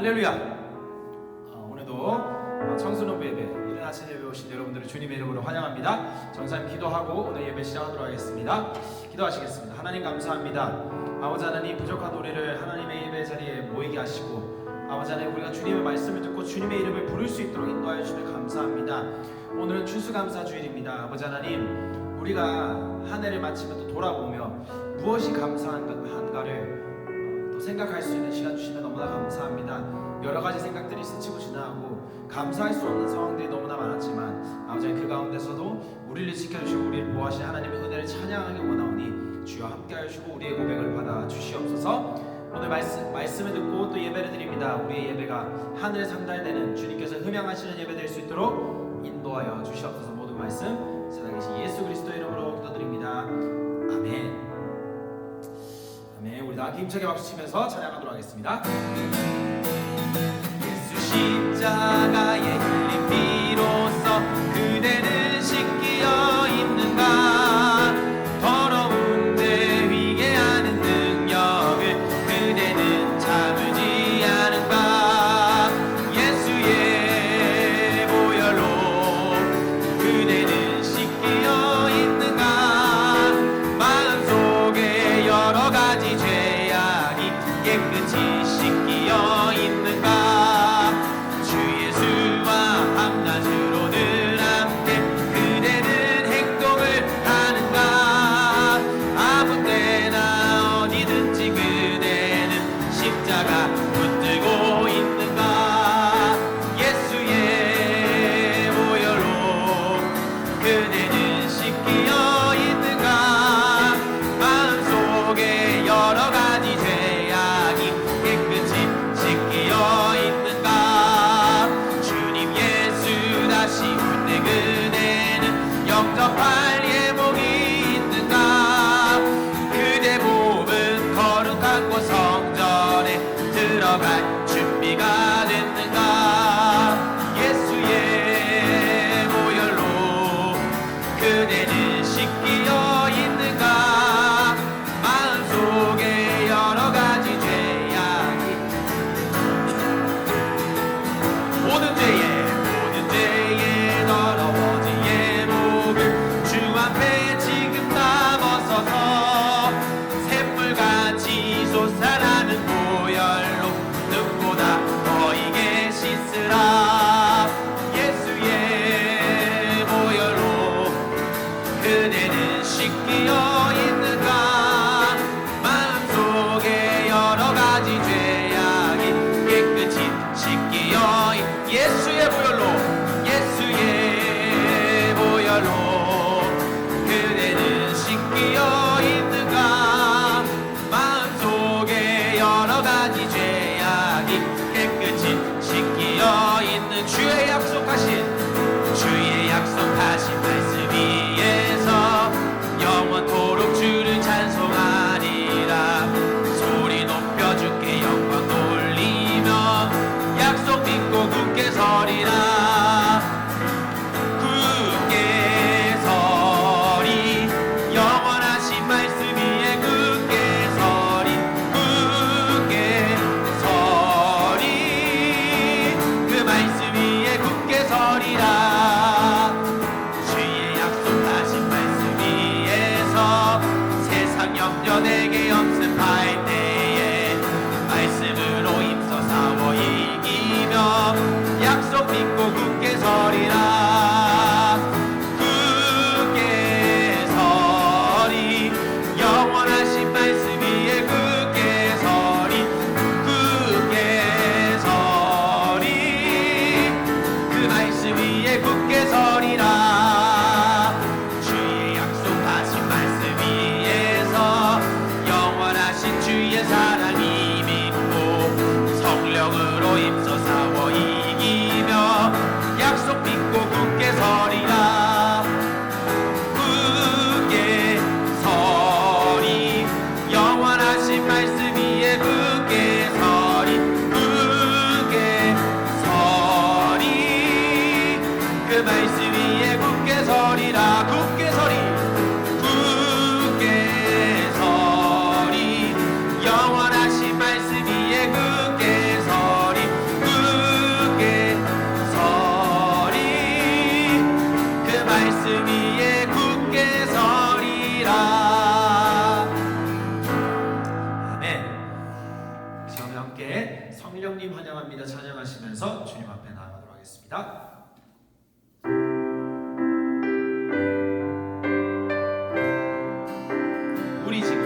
할렐루야. 오늘도 청소년부 예배, 이른 아침 예배 오신 여러분들을 주님의 이름으로 환영합니다. 정사님 기도하고 오늘 예배 시작하도록 하겠습니다. 기도하시겠습니다. 하나님 감사합니다. 아버지 하나님, 부족한 우리를 하나님의 예배 자리에 모이게 하시고, 아버지 하나님, 우리가 주님의 말씀을 듣고 주님의 이름을 부를 수 있도록 인도하여 주시니 감사합니다. 오늘은 추수감사주일입니다. 아버지 하나님, 우리가 한 해를 마치며 또 돌아보며 무엇이 감사한가를 또 생각할 수 있는 시간 주시면 너무나 감사합니다. 여러 가지 생각들이 스치고 지나가고 감사할 수 없는 상황들이 너무나 많았지만, 아버지 그 가운데서도 우리를 지켜주시고 우리를 보호하신 하나님의 은혜를 찬양하기 원하오니 주여 함께하여 주시고 우리의 고백을 받아 주시옵소서. 오늘 말씀을 듣고 또 예배를 드립니다. 우리의 예배가 하늘에 상달되는 주님께서 흠양하시는 예배 될 수 있도록 인도하여 주시옵소서. 모든 말씀 살아계신 예수 그리스도의 이름으로 기도드립니다. 아멘. 아멘. 우리 다 힘차게 박수치면서 찬양하도록 하겠습니다. 예수 십자가의 흘린 피로써 그대는 씻기어 있는가. 더러운 죄 위게 하는 능력을 그대는 참으지 않은가. 예수의 보혈로 그대는 씻기어 있는가. 마음속에 여러 가지 죄악이 깨끗이 씻기어 있는가. 주 예수와 밤낮으로 늘 함께 그대는 행동을 하는가. 아무 때나 어디든지 그대는 십자가 붙들고 있는가. 예수의 보혈로 그대는 씻기어 있는가. 마음속에 여러 가지 죄악이 깨끗이 씻기어 있는가. 주님 예수 다시 올 때 그대는 영접할 예복이 있는가. 그대 몸은 거룩한 곳 성전에 들어갈 준비가 됐는가. 예수의 보혈로 그대는 씻기어 있는가. 마음속에 여러 가지 죄악이 모든 죄에 더러워진 예복을 주 앞에 지금 다 벗어서 샘물같이 솟아나는 보혈로 눈보다 너에게 씻으라. 예수의 보혈로 그대는 씻기어 있는가. 마음속에 여러 가지 죄악이 깨끗이 씻기어 예수의 보혈로 그대는 씻기어 있는가. 마음속에 여러 가지 죄악이 깨끗이 씻기어 있는 주의 약속하신 말씀 위에서 영원토록 주를 찬송하리라. 소리 높여 주께 영광 돌리며 약속 믿고 굳게 서리라. 굳게 서리. 영원하신 말씀 위에 굳게 서리. 굳게 서리. 그 말씀 위에 굳게 서리. 함께 성령님 환영합니다 찬양하시면서 주님 앞에 나아가도록 하겠습니다. 우리 지금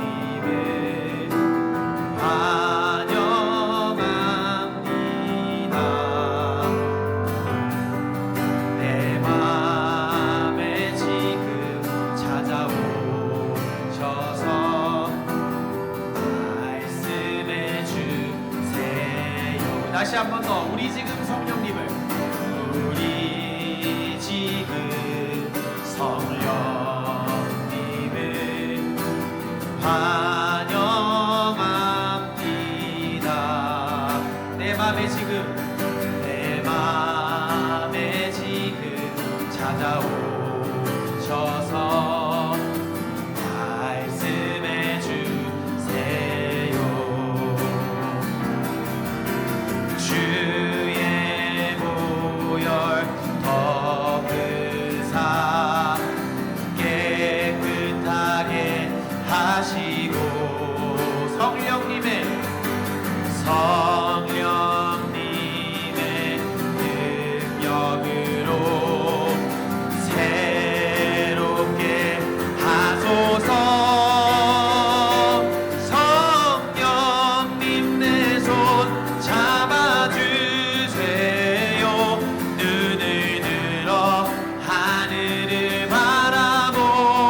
성령님을 환영합니다. 내 맘에 지금 찾아오셔서 말씀해 주세요. 다시 한 번 더 우리 지금 성령님을 우리 지금 성령님을 환영합니다. 내 맘에 지금 찾아오셔서 말씀해 주세요. 주의 보혈 덮으사 깨끗하게 하시고 성령님의 능력으로 새롭게 하소서. 성령님 내 손 잡아주세요. 눈을 들어 하늘을 바라봅니다.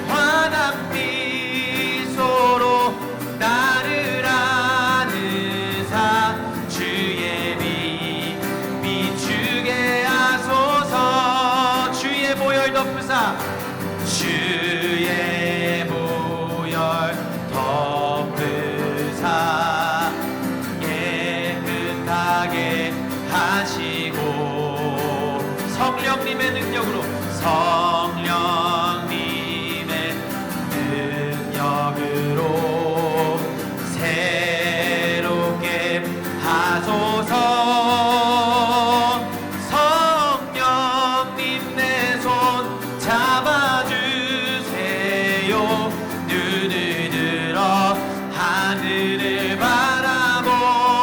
환한 미소로 나를 안으사 주의 빛 비추게 하소서. 주의 보혈 덮으사 주의 보혈 덮으사 깨끗하게 하시고 성령님의 능력으로 새롭게 하소서. 성령님 내 손 잡아주세요. 눈을 들어 하늘을 바라봅니다.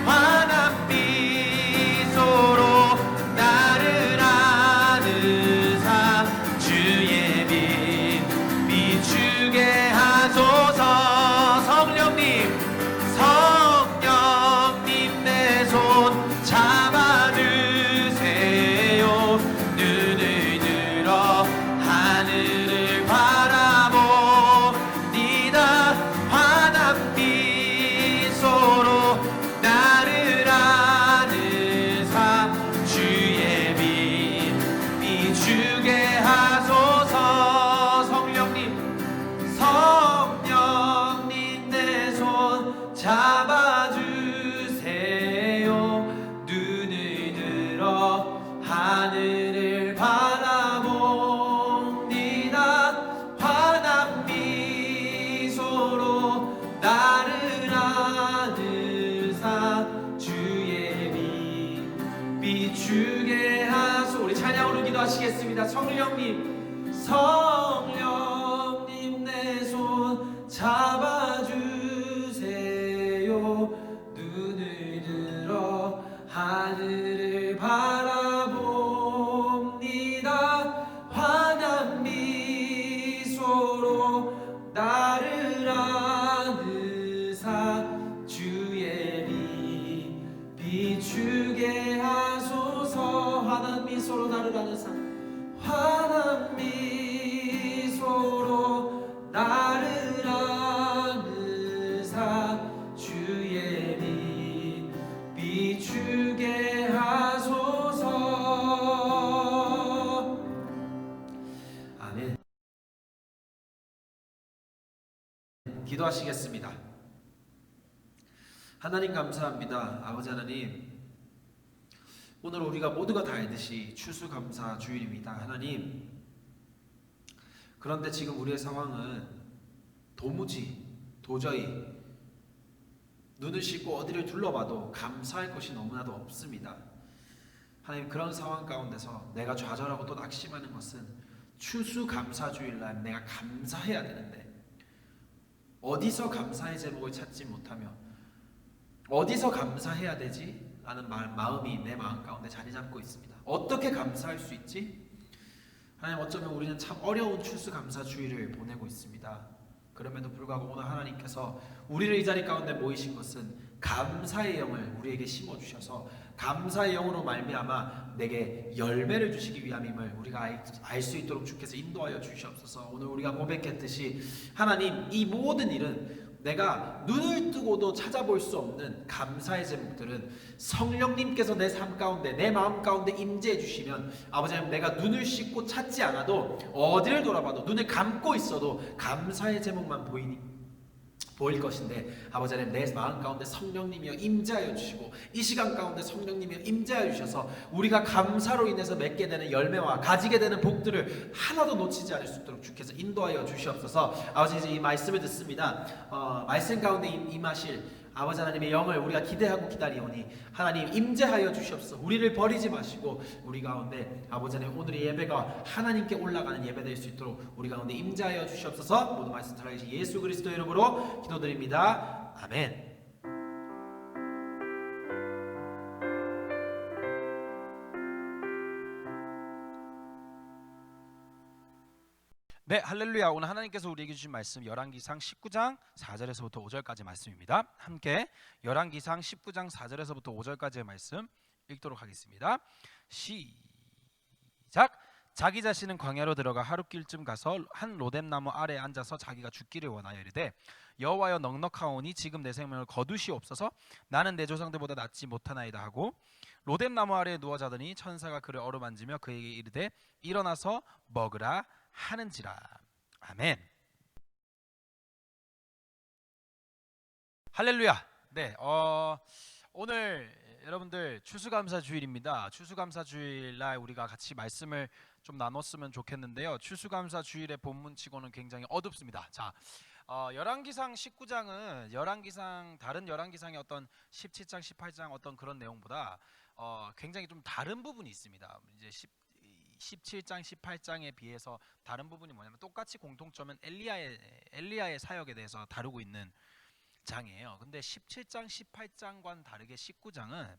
환한 미소로 나를 안으사 주의 빛 비추게 하소서. 성령님 내 손 잡아주세요. 눈을 들어 하늘을 바라봅니다. 환한 미소로 나를 안으사 주의 빛 비추게 하소서. 성령님 내 손 잡아주세요. 눈을 들어 하늘을 바라봅니다. 환한 미소로 나를 안으사 주의 빛 비추게 하소. 우리 찬양으로 기도하시겠습니다. 성령님 내 손 잡아주세요. 눈을 들어 하늘을 바라봅니다. 환한 미소로 나를 안으사 주의 빛 비추게 하소서. 환한 미소로 나를 안으사 환한 미소로 나를 안으사 주의 빛 비추게 하소서. 아멘. 기도하시겠습니다. 하나님 감사합니다. 아버지 하나님, 오늘 우리가 모두가 다 알듯이 추수감사 주일입니다. 하나님, 그런데 지금 우리의 상황은 도저히 눈을 씻고 어디를 둘러봐도 감사할 것이 너무나도 없습니다. 하나님, 그런 상황 가운데서 내가 좌절하고 또 낙심하는 것은 추수감사주일날 내가 감사해야 되는데 어디서 감사의 제목을 찾지 못하며 어디서 감사해야 되지? 라는 마음이 내 마음 가운데 자리 잡고 있습니다. 어떻게 감사할 수 있지? 하나님, 어쩌면 우리는 참 어려운 추수감사주의를 보내고 있습니다. 그럼에도 불구하고 오늘 하나님께서 우리를 이 자리 가운데 모이신 것은 감사의 영을 우리에게 심어주셔서 감사의 영으로 말미암아 내게 열매를 주시기 위함임을 우리가 알 수 있도록 주께서 인도하여 주시옵소서. 오늘 우리가 고백했듯이 하나님, 이 모든 일은 내가 눈을 뜨고도 찾아볼 수 없는 감사의 제목들은 성령님께서 내 삶 가운데 내 마음 가운데 임재해 주시면 아버지 하나님, 내가 눈을 씻고 찾지 않아도 어디를 돌아봐도 눈을 감고 있어도 감사의 제목만 보일 것인데 아버지 하나님, 내 마음 가운데 성령님이여 임재하여 주시고 이 시간 가운데 성령님이여 임재하여 주셔서 우리가 감사로 인해서 맺게 되는 열매와 가지게 되는 복들을 하나도 놓치지 않을 수 있도록 주께서 인도하여 주시옵소서. 아버지, 이제 이 말씀을 듣습니다. 말씀 가운데 임하실 아버지 하나님의 영을 우리가 기대하고 기다리오니 하나님 임재하여 주시옵소서. 우리를 버리지 마시고 우리 가운데 아버지 하나님, 오늘의 예배가 하나님께 올라가는 예배 될 수 있도록 우리 가운데 임재하여 주시옵소서. 모든 말씀 살아계신 예수 그리스도의 이름으로 기도드립니다. 아멘. 네, 할렐루야. 오늘 하나님께서 우리에게 주신 말씀 열왕기상 19장 4절에서부터 5절까지 말씀입니다. 함께 열왕기상 19장 4절에서부터 5절까지의 말씀 읽도록 하겠습니다. 시작. 자기 자신은 광야로 들어가 하룻길쯤 가서 한 로뎀나무 아래에 앉아서 자기가 죽기를 원하여 이르되 여호와여, 넉넉하오니 지금 내 생명을 거두시옵소서. 나는 내 조상들보다 낫지 못하나이다 하고 로뎀나무 아래에 누워 자더니 천사가 그를 어루만지며 그에게 이르되 일어나서 먹으라 하는지라. 아멘. 할렐루야. 네, 오늘 여러분들 추수감사주일입니다. 추수감사주일날 우리가 같이 말씀을 좀 나눴으면 좋겠는데요. 추수감사주일의 본문치고는 굉장히 어둡습니다. 자, 열왕기상 19장은 다른 열왕기상의 어떤 17장, 18장 어떤 그런 내용보다 굉장히 좀 다른 부분이 있습니다. 이제 17장, 18장에 비해서 다른 부분이 뭐냐면 똑같이 공통점은 엘리야의 사역에 대해서 다루고 있는 장이에요. 근데 17장, 18장과는 다르게 19장은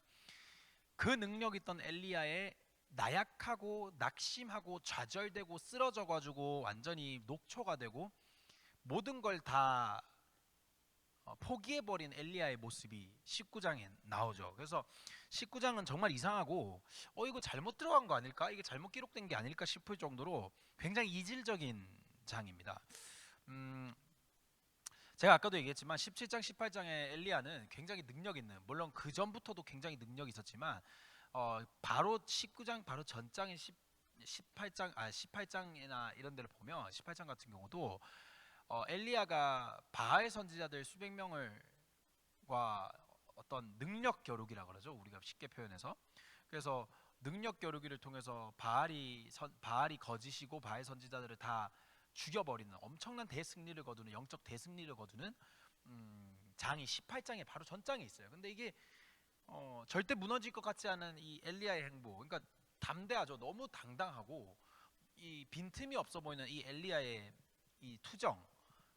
그 능력 있던 엘리야의 나약하고 낙심하고 좌절되고 쓰러져 가지고 완전히 녹초가 되고 모든 걸 다 포기해버린 엘리야의 모습이 19장에 나오죠. 그래서 19장은 정말 이상하고 이거 잘못 들어간 거 아닐까? 이게 잘못 기록된 게 아닐까 싶을 정도로 굉장히 이질적인 장입니다. 제가 아까도 얘기했지만 17장, 18장의 엘리야는 굉장히 능력 있는, 물론 그 전부터도 굉장히 능력이 있었지만 바로 19장 바로 전장인 18장이나 이런 데를 보면 18장 같은 경우도 엘리야가 바알 선지자들 수백 명을과 어떤 능력 겨루기라 그러죠. 우리가 쉽게 표현해서. 그래서 능력 겨루기를 통해서 바알이 거짓이고 바알 선지자들을 다 죽여버리는 엄청난 대승리를 거두는, 영적 대승리를 거두는 장이 18장에 바로 전장에 있어요. 근데 이게 절대 무너질 것 같지 않은 이 엘리야의 행보, 그러니까 담대하죠. 너무 당당하고 이 빈틈이 없어 보이는 이 엘리야의 이 투정,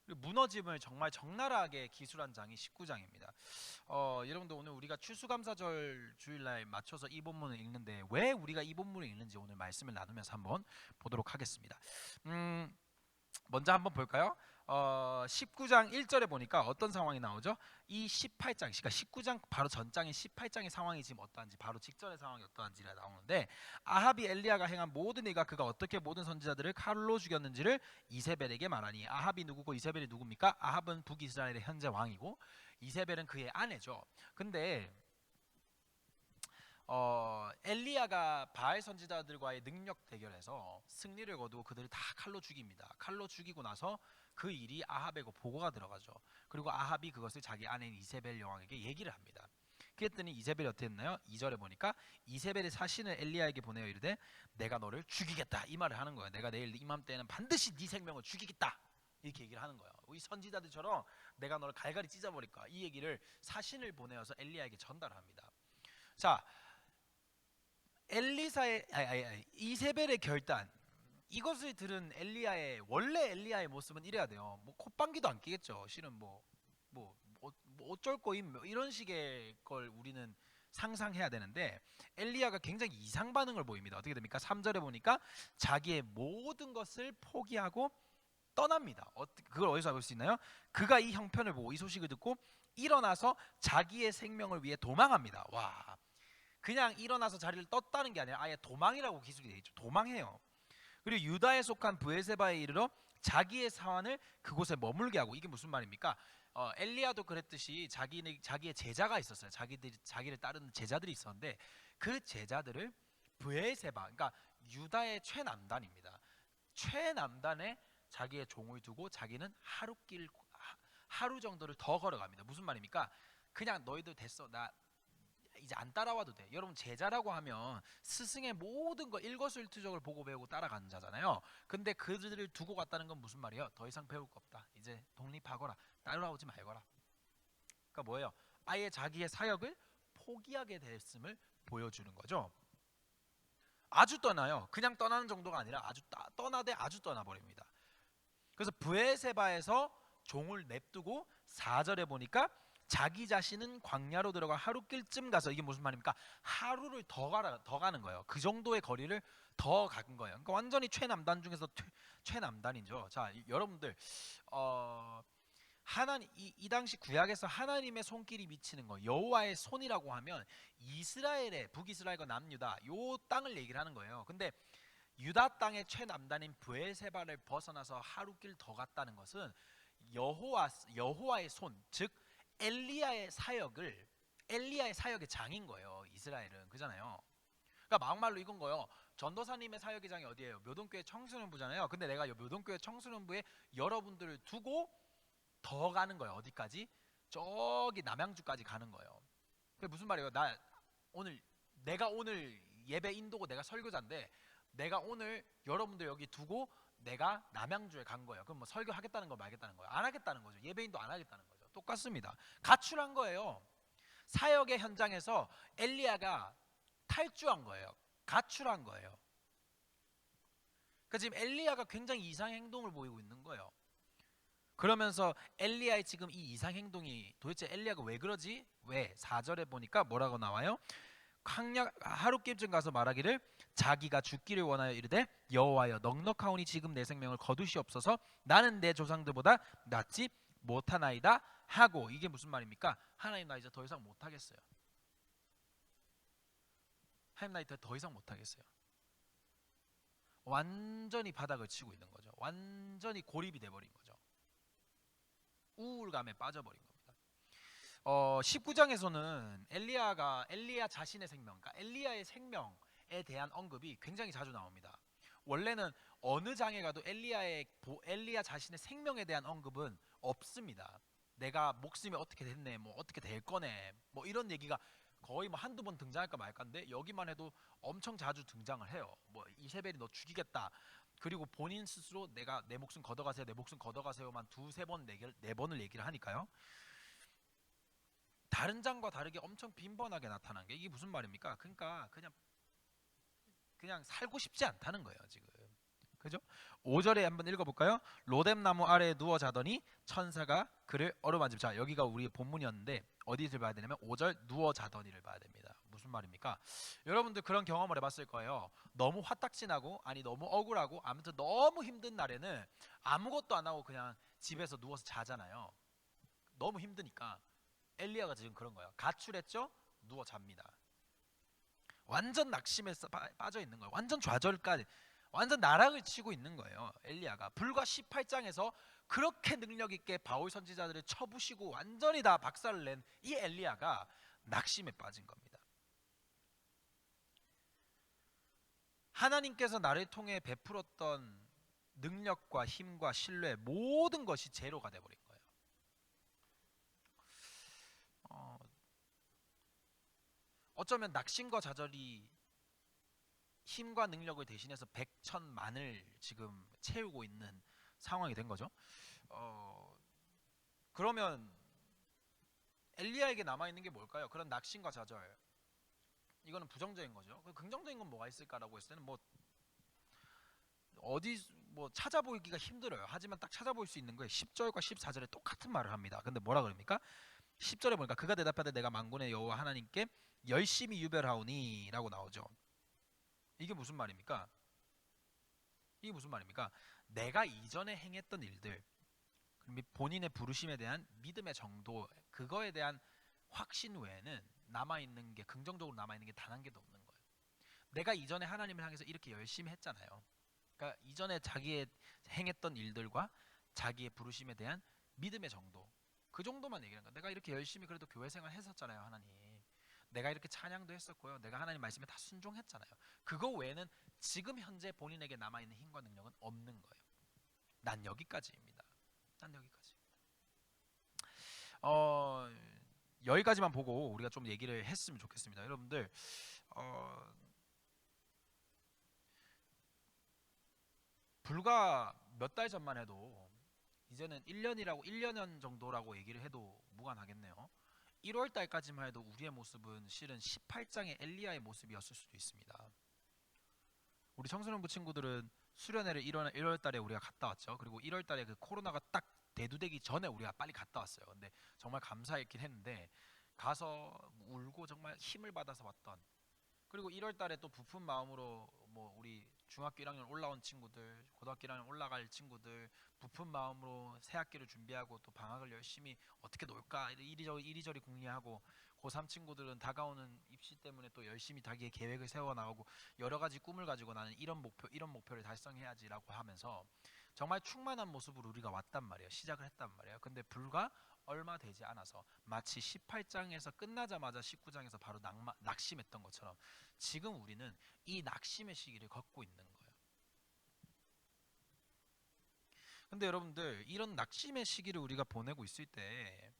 무너짐을 정말 적나라하게 기술한 장이 19장입니다. 여러분들, 오늘 우리가 추수감사절 주일날 맞춰서 이 본문을 읽는데 왜 우리가 이 본문을 읽는지 오늘 말씀을 나누면서 한번 보도록 하겠습니다. 먼저 한번 볼까요? 19장 1절에 보니까 어떤 상황이 나오죠? 이 18장, 그러니까 19장 바로 전장인 18장의 상황이 지금 어떠한지, 바로 직전의 상황이 어떠한지가 나오는데, 아합이 엘리야가 행한 모든 일과 그가 어떻게 모든 선지자들을 칼로 죽였는지를 이세벨에게 말하니. 아합이 누구고 이세벨이 누굽니까? 아합은 북이스라엘의 현재 왕이고 이세벨은 그의 아내죠. 근데 엘리야가 바알 선지자들과의 능력 대결에서 승리를 거두고 그들을 다 칼로 죽입니다. 칼로 죽이고 나서 그 일이 아합에게 보고가 들어가죠. 그리고 아합이 그것을 자기 아내인 이세벨 여왕에게 얘기를 합니다. 그랬더니 이세벨이 어떻게 했나요? 2절에 보니까 이세벨의 사신을 엘리야에게 보내어 이르되 내가 너를 죽이겠다, 이 말을 하는 거예요. 내가 내일 이맘때에는 반드시 네 생명을 죽이겠다, 이렇게 얘기를 하는 거예요. 이 선지자들처럼 내가 너를 갈갈이 찢어버릴 거야, 이 얘기를 사신을 보내어서 엘리야에게 전달합니다. 자, 엘리사의 이세벨의 결단, 이것을 들은 엘리야의 원래 엘리야의 모습은 이래야 돼요. 뭐 콧방귀도 안 끼겠죠. 실은 뭐 어쩔 거임 뭐 이런 식의 걸 우리는 상상해야 되는데, 엘리야가 굉장히 이상 반응을 보입니다. 어떻게 됩니까? 3절에 보니까 자기의 모든 것을 포기하고 떠납니다. 그걸 어디서 볼 수 있나요? 그가 이 형편을 보고 이 소식을 듣고 일어나서 자기의 생명을 위해 도망합니다. 와, 그냥 일어나서 자리를 떴다는 게 아니라 아예 도망이라고 기술이 되어 있죠. 도망해요. 그리고 유다에 속한 브에세바에 이르러 자기의 사환을 그곳에 머물게 하고, 이게 무슨 말입니까? 엘리야도 그랬듯이 자기의 제자가 있었어요. 자기를 따르는 제자들이 있었는데, 그 제자들을 브에세바, 그러니까 유다의 최남단입니다. 최남단에 자기의 종을 두고 자기는 하루 정도를 더 걸어갑니다. 무슨 말입니까? 그냥 너희들 됐어, 나 이제 안 따라와도 돼. 여러분, 제자라고 하면 스승의 모든 거 일거수일투족을 보고 배우고 따라가는 자잖아요. 근데 그들을 두고 갔다는 건 무슨 말이에요? 더 이상 배울 거 없다. 이제 독립하거라. 따라오지 말거라. 그러니까 뭐예요? 아예 자기의 사역을 포기하게 됐음을 보여주는 거죠. 아주 떠나요. 그냥 떠나는 정도가 아니라 아주 떠나되 아주 떠나버립니다. 그래서 브에세바에서 종을 냅두고 4절에 보니까 자기 자신은 광야로 들어가 하루길쯤 가서, 이게 무슨 말입니까? 하루를 더 가는 거예요. 그 정도의 거리를 더 간 거예요. 그러니까 완전히 최남단 중에서 최남단이죠. 자, 여러분들 하나님, 이 당시 구약에서 하나님의 손길이 미치는 거, 여호와의 손이라고 하면 이스라엘의 북이스라엘과 남유다 요 땅을 얘기를 하는 거예요. 근데 유다 땅의 최남단인 브엘세바를 벗어나서 하루길 더 갔다는 것은 여호와의 손, 즉 엘리야의 사역의 장인 거예요. 이스라엘은, 그잖아요. 그러니까 막말로 이건 거예요. 전도사님의 사역의 장이 어디예요? 묘동교회 청소년부잖아요. 근데 내가 묘동교회 청소년부에 여러분들을 두고 더 가는 거예요. 어디까지? 저기 남양주까지 가는 거예요. 그게 무슨 말이에요? 내가 오늘 예배 인도고 내가 설교자인데, 내가 오늘 여러분들 여기 두고 내가 남양주에 간 거예요. 그럼 뭐 설교하겠다는 거 말겠다는 거예요? 안 하겠다는 거죠. 예배인도 안 하겠다는 거죠. 똑같습니다. 가출한 거예요. 사역의 현장에서 엘리야가 탈주한 거예요. 가출한 거예요. 그러니까 지금 엘리야가 굉장히 이상 행동을 보이고 있는 거예요. 그러면서 엘리야의 지금 이 이상 행동이 도대체 엘리야가 왜 그러지? 왜? 4절에 보니까 뭐라고 나와요? 하룻길쯤 가서 말하기를 자기가 죽기를 원하여 이르되 여호와여 넉넉하오니 지금 내 생명을 거두시옵소서, 나는 내 조상들보다 낫지 못하나이다 하고. 이게 무슨 말입니까? 하나님, 나 이제 더 이상 못하겠어요. 하나님, 나 이제 더 이상 못하겠어요. 완전히 바닥을 치고 있는 거죠. 완전히 고립이 돼버린 거죠. 우울감에 빠져버린 겁니다. 19장에서는 엘리야 자신의 생명, 그러니까 엘리야의 생명에 대한 언급이 굉장히 자주 나옵니다. 원래는 어느 장에 가도 엘리야 자신의 생명에 대한 언급은 없습니다. 내가 목숨이 어떻게 됐네, 뭐 어떻게 될 거네, 뭐 이런 얘기가 거의 뭐 한두 번 등장할까 말까인데, 여기만 해도 엄청 자주 등장을 해요. 뭐 이세벨이 너 죽이겠다. 그리고 본인 스스로 내가 내 목숨 걷어가세요만 두세 번, 네 번을 얘기를 하니까요. 다른 장과 다르게 엄청 빈번하게 나타난 게, 이게 무슨 말입니까? 그러니까 그냥 살고 싶지 않다는 거예요, 지금. 그죠? 5절에 한번 읽어볼까요? 로뎀나무 아래에 누워 자더니 천사가 그를 어루만지고. 자, 여기가 우리의 본문이었는데 어디를 봐야 되냐면 5절 누워 자더니를 봐야 됩니다. 무슨 말입니까? 여러분들 그런 경험을 해봤을 거예요. 너무 화딱지나고, 아니 너무 억울하고, 아무튼 너무 힘든 날에는 아무것도 안 하고 그냥 집에서 누워서 자잖아요. 너무 힘드니까. 엘리야가 지금 그런 거예요. 가출했죠? 누워 잡니다. 완전 낙심에 빠져 있는 거예요. 완전 좌절까지, 완전 나락을 치고 있는 거예요. 엘리야가 불과 18장에서 그렇게 능력 있게 바울 선지자들을 쳐부시고 완전히 다 박살을 낸 이 엘리야가 낙심에 빠진 겁니다. 하나님께서 나를 통해 베풀었던 능력과 힘과 신뢰, 모든 것이 제로가 돼버린 거예요. 어쩌면 낙심과 좌절이 힘과 능력을 대신해서 백천만을 지금 채우고 있는 상황이 된 거죠. 그러면 엘리야에게 남아있는 게 뭘까요? 그런 낙심과 좌절. 이거는 부정적인 거죠. 그 긍정적인 건 뭐가 있을까라고 했을 때는 뭐 어디 뭐 찾아보기가 힘들어요. 하지만 딱 찾아볼 수 있는 거에 10절과 14절에 똑같은 말을 합니다. 근데 뭐라 그럽니까? 10절에 보니까 그가 대답하되 내가 만군의 여호와 하나님께 열심히 유별하오니라고 나오죠. 이게 무슨 말입니까? 이게 무슨 말입니까? 내가 이전에 행했던 일들, 및 본인의 부르심에 대한 믿음의 정도, 그거에 대한 확신 외에는 남아있는 게, 긍정적으로 남아있는 게 단 한 개도 없는 거예요. 내가 이전에 하나님을 향해서 이렇게 열심히 했잖아요. 그러니까 이전에 자기의 행했던 일들과 자기의 부르심에 대한 믿음의 정도, 그 정도만 얘기하는 거예요. 내가 이렇게 열심히 그래도 교회 생활 했었잖아요, 하나님. 내가 이렇게 찬양도 했었고요. 내가 하나님 말씀에 다 순종했잖아요. 그거 외에는 지금 현재 본인에게 남아있는 힘과 능력은 없는 거예요. 난 여기까지입니다. 난 여기까지. 여기까지만 보고 우리가 좀 얘기를 했으면 좋겠습니다. 여러분들 불과 몇 달 전만 해도 이제는 1년 정도라고 얘기를 해도 무관하겠네요. 1월 달까지만 해도 우리의 모습은 실은 18장의 엘리야의 모습이었을 수도 있습니다. 우리 청소년부 친구들은 수련회를 1월 달에 우리가 갔다 왔죠. 그리고 1월 달에 그 코로나가 딱 대두되기 전에 우리가 빨리 갔다 왔어요. 근데 정말 감사했긴 했는데 가서 울고 정말 힘을 받아서 왔던, 그리고 1월 달에 또 부푼 마음으로 뭐 우리 중학교 1학년 올라온 친구들, 고등학교 1학년 올라갈 친구들 부푼 마음으로 새 학기를 준비하고 또 방학을 열심히 어떻게 놀까 이리저리 궁리하고, 고3 친구들은 다가오는 입시 때문에 또 열심히 자기의 계획을 세워 나오고 여러 가지 꿈을 가지고 나는 이런 목표를 달성해야지라고 하면서 정말 충만한 모습으로 우리가 왔단 말이에요. 시작을 했단 말이에요. 근데 불과 얼마 되지 않아서 마치 18장에서 끝나자마자 19장에서 바로 낙심했던 것처럼 지금 우리는 이 낙심의 시기를 걷고 있는 거예요. 근데 여러분들, 이런 낙심의 시기를 우리가 보내고 있을 때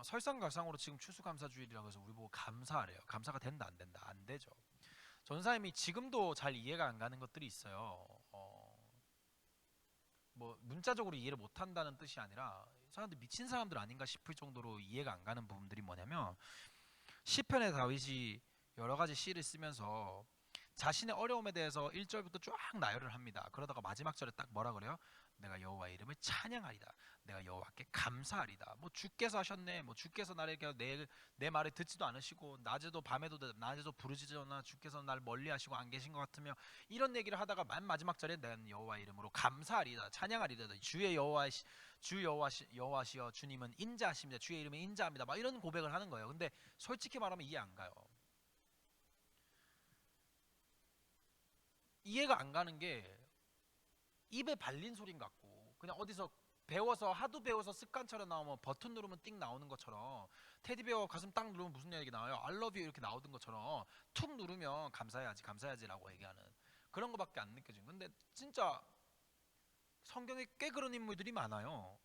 설상가상으로 지금 추수감사주일이라고 해서 우리 보고 감사하래요. 감사가 된다 안 된다? 안 되죠. 전사님이 지금도 잘 이해가 안 가는 것들이 있어요. 뭐 문자적으로 이해를 못한다는 뜻이 아니라 사람들 미친 사람들 아닌가 싶을 정도로 이해가 안 가는 부분들이 뭐냐면, 시편의 다윗이 여러 가지 시를 쓰면서 자신의 어려움에 대해서 1절부터 쫙 나열을 합니다. 그러다가 마지막 절에 딱 뭐라 그래요? 내가 여호와의 이름을 찬양하리다. 내가 여호와께 감사하리다. 뭐 주께서 하셨네. 뭐 주께서 나에게 내 말을 듣지도 않으시고 낮에도 밤에도 낮에도 부르지도 않아 주께서 날 멀리하시고 안 계신 것 같으며, 이런 얘기를 하다가 맨 마지막 절에 내가 여호와의 이름으로 감사하리다. 찬양하리다. 주의 여호와시여 주님은 인자하십니다. 주의 이름에 인자합니다. 막 이런 고백을 하는 거예요. 근데 솔직히 말하면 이해 안 가요. 이해가 안 가는 게 입에 발린 소린 같고, 그냥 어디서 하도 배워서 습관처럼 나오면 버튼 누르면 띵 나오는 것처럼, 테디베어 가슴 딱 누르면 무슨 얘기 나와요? I love you 이렇게 나오던 것처럼 툭 누르면 감사해야지라고 얘기하는 그런 거밖에 안 느껴지는. 근데 진짜 성경에 꽤 그런 인물들이 많아요.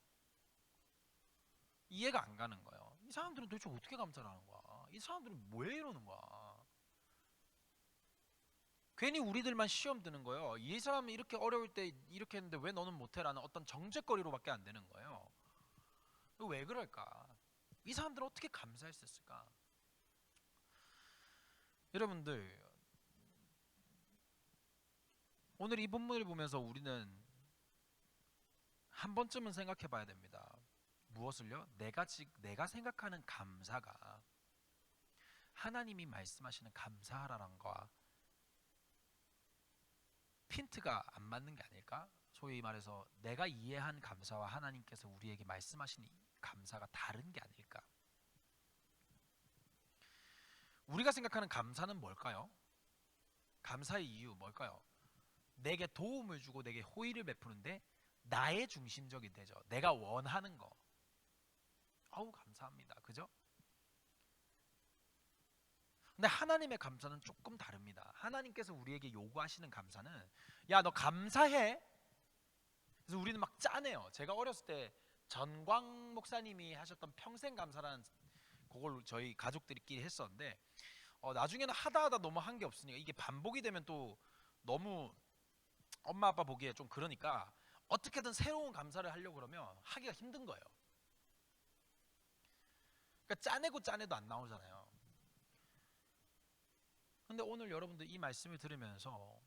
이해가 안 가는 거예요. 이 사람들은 도대체 어떻게 감사를 하는 거야? 이 사람들은 왜 이러는 거야? 괜히 우리들만 시험 드는 거예요. 이 사람은 이렇게 어려울 때 이렇게 했는데 왜 너는 못해라는 어떤 정죄거리로밖에 안 되는 거예요. 왜 그럴까? 이 사람들은 어떻게 감사했을까? 여러분들, 오늘 이 본문을 보면서 우리는 한 번쯤은 생각해 봐야 됩니다. 무엇을요? 내가 생각하는 감사가 하나님이 말씀하시는 감사하라는 거와 핀트가 안 맞는 게 아닐까? 소위 말해서 내가 이해한 감사와 하나님께서 우리에게 말씀하신 감사가 다른 게 아닐까? 우리가 생각하는 감사는 뭘까요? 감사의 이유 뭘까요? 내게 도움을 주고 내게 호의를 베푸는데 나의 중심적이 되죠. 내가 원하는 거. 아우 감사합니다. 그죠? 근데 하나님의 감사는 조금 다릅니다. 하나님께서 우리에게 요구하시는 감사는 야 너 감사해. 그래서 우리는 막 짜내요. 제가 어렸을 때 전광 목사님이 하셨던 평생 감사라는 그걸 저희 가족들끼리 했었는데, 나중에는 하다 너무 한 게 없으니까 이게 반복이 되면 또 너무 엄마 아빠 보기에 좀 그러니까 어떻게든 새로운 감사를 하려고 그러면 하기가 힘든 거예요. 그러니까 짜내도 안 나오잖아요. 근데 오늘 여러분들 이 말씀을 들으면서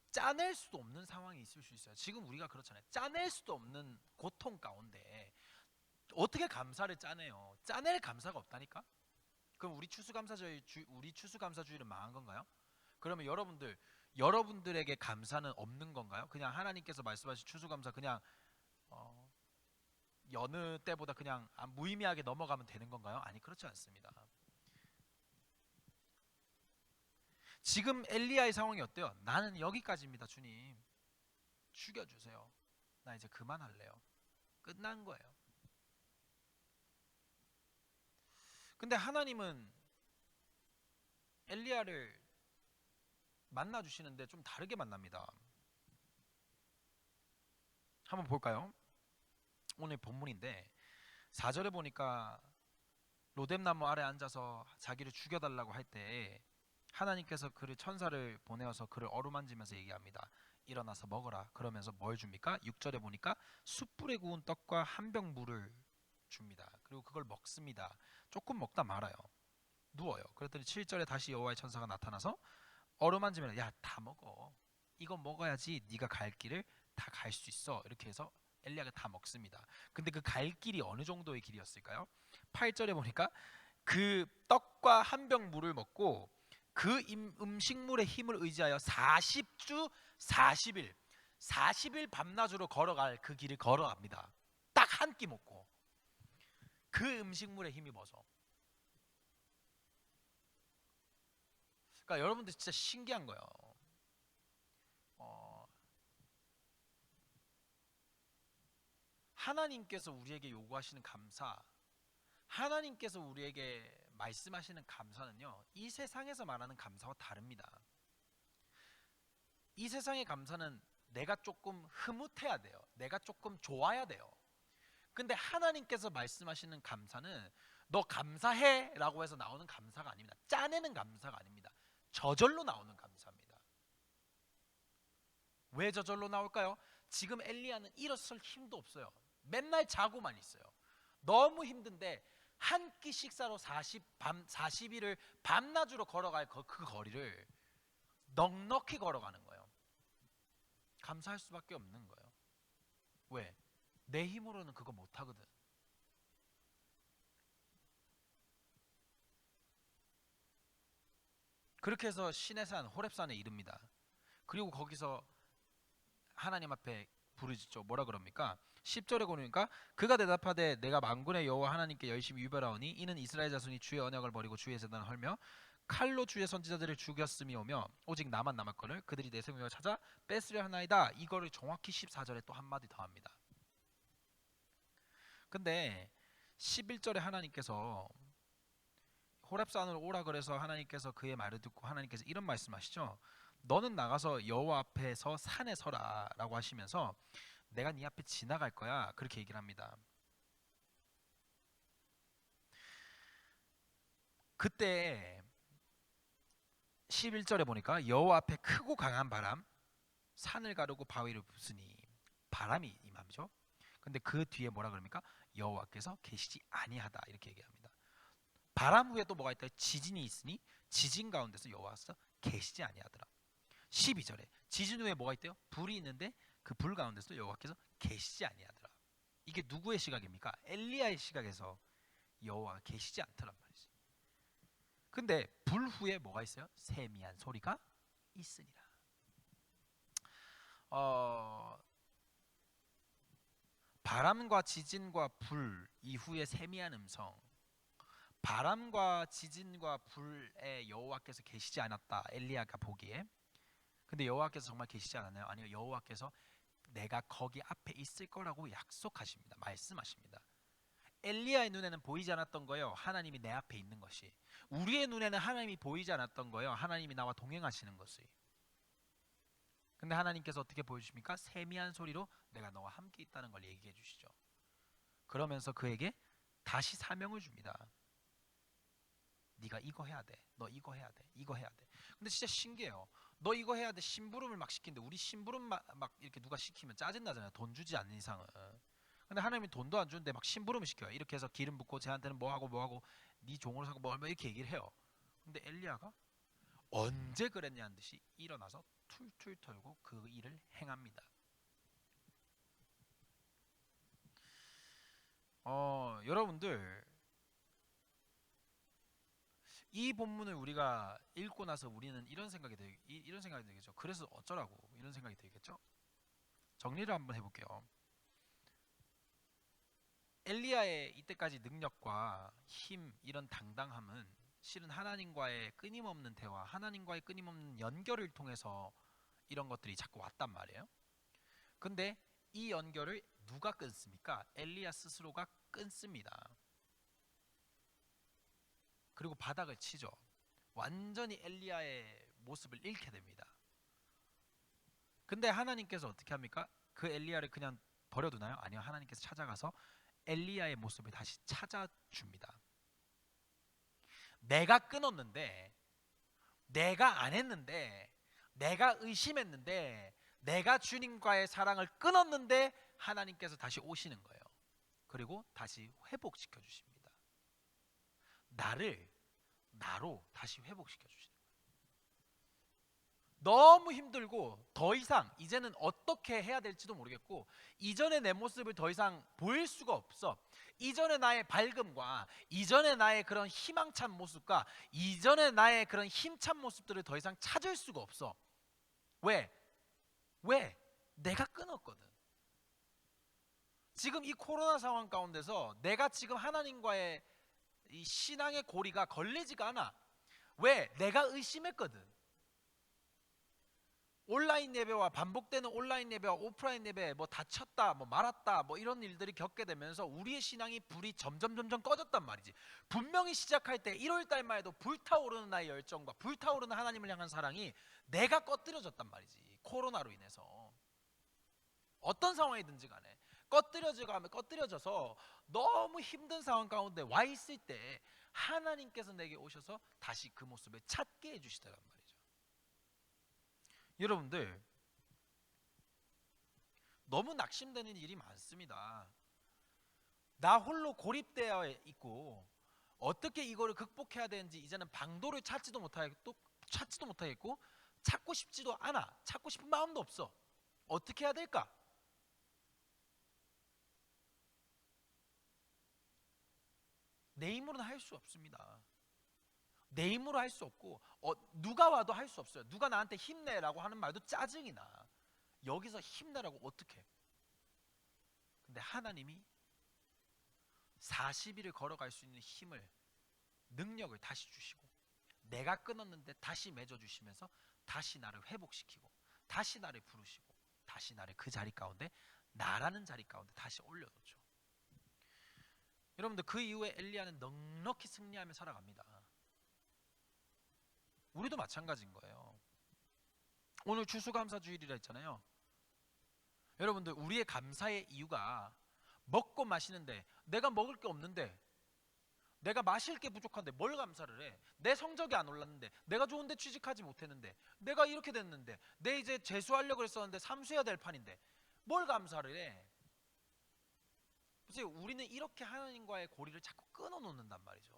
짜낼 수도 없는 상황이 있을 수 있어요. 지금 우리가 그렇잖아요. 짜낼 수도 없는 고통 가운데 어떻게 감사를 짜내요? 짜낼 감사가 없다니까? 그럼 우리 추수감사주의는 망한 건가요? 그러면 여러분들에게 감사는 없는 건가요? 그냥 하나님께서 말씀하신 추수감사 그냥 여느 때보다 그냥 무의미하게 넘어가면 되는 건가요? 아니, 그렇지 않습니다. 지금 엘리야의 상황이 어때요? 나는 여기까지입니다, 주님. 죽여주세요. 나 이제 그만할래요. 끝난 거예요. 근데 하나님은 엘리야를 만나주시는데 좀 다르게 만납니다. 한번 볼까요? 오늘 본문인데 4절에 보니까 로뎀나무 아래 앉아서 자기를 죽여달라고 할 때 하나님께서 그를 천사를 보내어서 그를 어루만지면서 얘기합니다. 일어나서 먹어라. 그러면서 뭘 줍니까? 6절에 보니까 숯불에 구운 떡과 한 병 물을 줍니다. 그리고 그걸 먹습니다. 조금 먹다 말아요. 누워요. 그랬더니 7절에 다시 여호와의 천사가 나타나서 어루만지면 야, 다 먹어. 이거 먹어야지 네가 갈 길을 다 갈 수 있어. 이렇게 해서 엘리야가 다 먹습니다. 근데 그 갈 길이 어느 정도의 길이었을까요? 8절에 보니까 그 떡과 한 병 물을 먹고 그 음식물의 힘을 의지하여 40주 40일 40일 밤낮으로 걸어갈 그 길을 걸어갑니다. 딱 한 끼 먹고 그 음식물에 힘입어서. 그러니까 여러분들 진짜 신기한 거예요. 하나님께서 우리에게 요구하시는 감사, 하나님께서 우리에게 말씀하시는 감사는요, 이 세상에서 말하는 감사와 다릅니다. 이 세상의 감사는 내가 조금 흐뭇해야 돼요. 내가 조금 좋아야 돼요. 근데 하나님께서 말씀하시는 감사는 너 감사해 라고 해서 나오는 감사가 아닙니다. 짜내는 감사가 아닙니다. 저절로 나오는 감사입니다. 왜 저절로 나올까요? 지금 엘리야는 일어설 힘도 없어요. 맨날 자고만 있어요. 너무 힘든데 한 끼 식사로 40일을 밤낮으로 걸어갈 그 거리를 넉넉히 걸어가는 거예요. 감사할 수밖에 없는 거예요. 왜? 내 힘으로는 그거 못하거든. 그렇게 해서 시내산 호렙산에 이릅니다. 그리고 거기서 하나님 앞에 부르짖죠. 뭐라 그럽니까? 10절에 보니까 그가 대답하되 내가 만군의 여호와 하나님께 열심히 유별하오니 이는 이스라엘 자손이 주의 언약을 버리고 주의 제단을 헐며 칼로 주의 선지자들을 죽였음이오며 오직 나만 남았거늘 그들이 내 생명을 찾아 뺏으려 하나이다. 이거를 정확히 14절에 또 한마디 더 합니다. 근데 11절에 하나님께서 호렙산으로 오라 그래서 하나님께서 그의 말을 듣고 하나님께서 이런 말씀하시죠. 너는 나가서 여호와 앞에서 산에 서라 라고 하시면서 내가 네 앞에 지나갈 거야 그렇게 얘기를 합니다. 그때 11절에 보니까 여호와 앞에 크고 강한 바람 산을 가르고 바위를 부수니 바람이 임함이죠. 근데 그 뒤에 뭐라 그럽니까? 여호와께서 계시지 아니하다 이렇게 얘기합니다. 바람 후에 또 뭐가 있다? 지진이 있으니 지진 가운데서 여호와께서 계시지 아니하더라. 12절에 지진 후에 뭐가 있대요? 불이 있는데 그 불 가운데서 여호와께서 계시지 아니하더라. 이게 누구의 시각입니까? 엘리야의 시각에서 여호와가 계시지 않더란 말이지. 근데 불 후에 뭐가 있어요? 세미한 소리가 있으니라. 바람과 지진과 불 이후에 세미한 음성. 바람과 지진과 불에 여호와께서 계시지 않았다. 엘리야가 보기에. 근데 여호와께서 정말 계시지 않았나요? 아니요. 여호와께서 내가 거기 앞에 있을 거라고 약속하십니다. 말씀하십니다. 엘리야의 눈에는 보이지 않았던 거예요. 하나님이 내 앞에 있는 것이. 우리의 눈에는 하나님이 보이지 않았던 거예요. 하나님이 나와 동행하시는 것이. 근데 하나님께서 어떻게 보여주십니까? 세미한 소리로 내가 너와 함께 있다는 걸 얘기해 주시죠. 그러면서 그에게 다시 사명을 줍니다. 네가 이거 해야 돼. 너 이거 해야 돼. 이거 해야 돼. 근데 진짜 신기해요. 너 이거 해야 돼. 심부름을 막 시키는데 우리 심부름 막 이렇게 누가 시키면 짜증나잖아요. 돈 주지 않는 이상은. 근데 하나님이 돈도 안 주는데 막 심부름을 시켜요. 이렇게 해서 기름 붓고 쟤한테는 뭐 하고 네 종으로 사고 뭐 얼마 이렇게 얘기를 해요. 근데 엘리야가 언제 그랬냐는 듯이 일어나서 툴툴 털고 그 일을 행합니다. 여러분들 이 본문을 우리가 읽고 나서 우리는 이런 생각이 들겠죠. 그래서 어쩌라고 이런 생각이 들겠죠. 정리를 한번 해볼게요. 엘리야의 이때까지 능력과 힘, 이런 당당함은 실은 하나님과의 끊임없는 대화, 하나님과의 끊임없는 연결을 통해서 이런 것들이 자꾸 왔단 말이에요. 근데 이 연결을 누가 끊습니까? 엘리야 스스로가 끊습니다. 그리고 바닥을 치죠. 완전히 엘리야의 모습을 잃게 됩니다. 근데 하나님께서 어떻게 합니까? 그 엘리야를 그냥 버려두나요? 아니요. 하나님께서 찾아가서 엘리야의 모습을 다시 찾아줍니다. 내가 끊었는데, 내가 안 했는데, 내가 의심했는데, 내가 주님과의 사랑을 끊었는데 하나님께서 다시 오시는 거예요. 그리고 다시 회복시켜 주십니다. 나로 다시 회복시켜 주시는 거예요. 너무 힘들고 더 이상 이제는 어떻게 해야 될지도 모르겠고, 이전의 내 모습을 더 이상 보일 수가 없어. 이전의 나의 밝음과 이전의 나의 그런 희망찬 모습과 이전의 나의 그런 힘찬 모습들을 더 이상 찾을 수가 없어. 왜? 내가 끊었거든. 지금 이 코로나 상황 가운데서 내가 지금 하나님과의 이 신앙의 고리가 걸리지가 않아. 왜? 내가 의심했거든. 온라인 예배와 반복되는 온라인 예배와 오프라인 예배, 뭐 다쳤다, 뭐 말았다, 뭐 이런 일들이 겪게 되면서 우리의 신앙이 불이 점점 꺼졌단 말이지. 분명히 시작할 때 1월 달만 해도 불타오르는 나의 열정과 불타오르는 하나님을 향한 사랑이 내가 꺼뜨려졌단 말이지. 코로나로 인해서 어떤 상황이든지 간에 꺼뜨려져서 너무 힘든 상황 가운데 와 있을 때 하나님께서 내게 오셔서 다시 그 모습을 찾게 해주시더란 말이죠. 여러분들, 너무 낙심되는 일이 많습니다. 나 홀로 고립되어 있고 어떻게 이거를 극복해야 되는지 이제는 방도를 찾지도 못하겠고 찾고 싶지도 않아. 찾고 싶은 마음도 없어. 어떻게 해야 될까? 내 힘으로는 할 수 없습니다. 내 힘으로 할 수 없고 누가 와도 할 수 없어요. 누가 나한테 힘내라고 하는 말도 짜증이 나. 여기서 힘내라고 어떻게? 근데 하나님이 40일을 걸어갈 수 있는 힘을, 능력을 다시 주시고 내가 끊었는데 다시 맺어주시면서 다시 나를 회복시키고 다시 나를 부르시고 다시 나를 그 자리 가운데, 나라는 자리 가운데 다시 올려놓죠. 여러분들, 그 이후에 엘리야는 넉넉히 승리하며 살아갑니다. 우리도 마찬가지인 거예요. 오늘 추수감사주일이라 했잖아요. 여러분들, 우리의 감사의 이유가 먹고 마시는데, 내가 먹을 게 없는데, 내가 마실 게 부족한데 뭘 감사를 해? 내 성적이 안 올랐는데, 내가 좋은 데 취직하지 못했는데, 내가 이렇게 됐는데, 내 이제 재수하려고 했었는데 삼수해야 될 판인데 뭘 감사를 해? 그래서 우리는 이렇게 하나님과의 고리를 자꾸 끊어놓는단 말이죠.